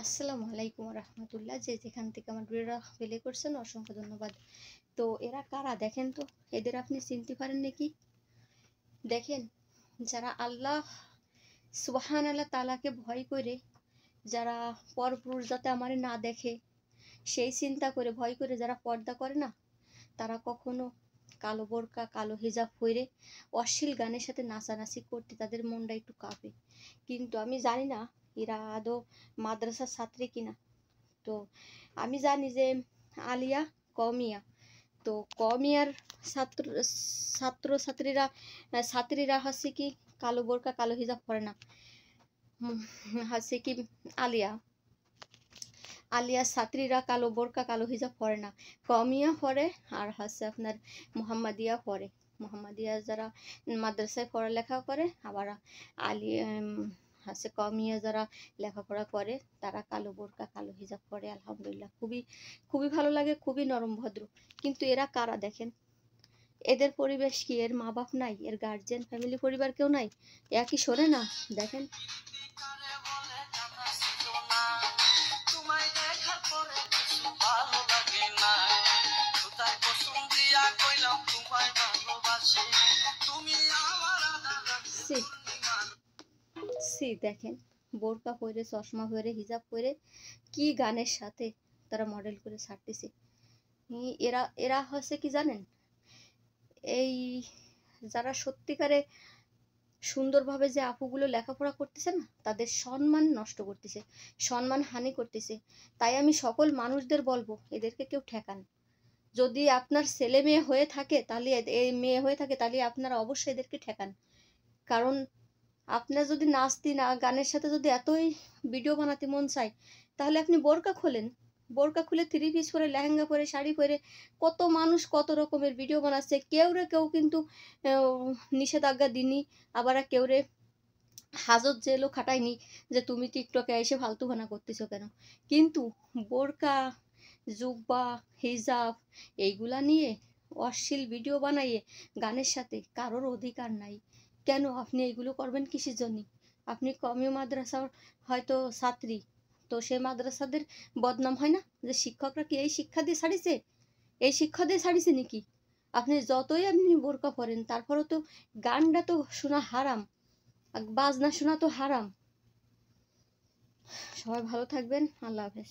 আসসালামু আলাইকুম রহমতুল্লাহ। যে যেখান থেকে আমার ভিডিওটা প্লে করছেন অসংখ্য ধন্যবাদ। তো এরা কারা দেখেন তো, এদের আপনি চিনতে পারেন নাকি? দেখেন, যারা আল্লাহ সুবহান আল্লাহ তাআলাকে ভয় করে, যারা পরপুরুষ যাতে আমারে না দেখে সেই চিন্তা করে ভয় করে যারা পর্দা করে না, তারা কখনো কালো বোরকা কালো হিজাব পরে অশ্লীল গানের সাথে নাচানাচি করতে তাদের মনটা একটু কাঁপে। কিন্তু আমি জানি না এরা আদৌ মাদ্রাসার ছাত্রী কিনা। তো আমি জানি যে আলিয়া কওমিয়া, তো কওমিয়ার ছাত্র ছাত্রছাত্রীরা ছাত্রীরা হচ্ছে কি কালো বোরকা কালো হিজাব পরে না। হচ্ছে কি আলিয়া আলিয়ার ছাত্রীরা কালো বোরকা কালো হিজাব পরে না, কওমিয়া পরে। আর হচ্ছে আপনার মোহাম্মদিয়া পরে। মোহাম্মদিয়া যারা মাদ্রাসায় পড়ালেখা করে, আবার আলিয়া হচ্ছে কওমিয়া যারা লেখাপড়া করে, তারা কালো বোরকা কালো হিজাব পরে। আলহামদুলিল্লাহ, খুবই খুবই ভালো লাগে, খুবই নরম ভদ্র। কিন্তু এরা কারা দেখেন? এদের পরিবেশ কি? এর মা বাপ নাই? এর গার্জেন ফ্যামিলি পরিবার কেউ নাই? এরা কি শোনে না? দেখেন, দেখেন, বোরকা পরে চশমা পরে হিজাব পরে কি গানের সাথে তারা মডেল করে ছাড়তেছে। এরা এরা হচ্ছে কি জানেন, এই যারা সত্যিকারে সুন্দরভাবে যে আপুগুলো লেখাপড়া করতেছে না, তাদের সম্মান নষ্ট করতেছে, সম্মান হানি করতেছে। তাই আমি সকল মানুষদের বলবো, এদেরকে কেউ ঠেকান। যদি আপনার ছেলে মেয়ে হয়ে থাকে তাহলে এই মেয়ে হয়ে থাকে তাহলে আপনারা অবশ্যই এদেরকে ঠেকান। কারণ আপনার যদি নাচতে না গানের সাথে যদি এতই ভিডিও বানাতে মন চায়, তাহলে আপনি বোরকা খোলেন। বোরকা খুলে থ্রি পিস পরে লেহেঙ্গা পরে শাড়ি পরে কত মানুষ কত রকমের ভিডিও বানাচ্ছে। কেউ কিন্তু নিষেধাজ্ঞা দিনি, আবার কেউরে হাজত জেলও খাটায়নি যে তুমি টিকটকে এসে ফালতু ভানা করতেছো কেন। কিন্তু বোরকা জুব্বা হিজাব এইগুলা নিয়ে অশ্লীল ভিডিও বানাইয়ে গানের সাথে কারোর অধিকার নাই। কেন আপনি এইগুলো করবেন কিসের জন্য? আপনি কওমি মাদ্রাসার হয়তো ছাত্রী, তো সেই মাদ্রাসাদের বদনাম হয় না যে শিক্ষকরা কি এই শিক্ষা দিয়ে ছাড়িছে? এই শিক্ষা দিয়ে ছাড়িছে নাকি? আপনি যতই আপনি বোরকা পরেন, তারপরেও তো গানটা তো শোনা হারাম, বাজনা শোনা তো হারাম। সবাই ভালো থাকবেন। আল্লাহ হাফেজ।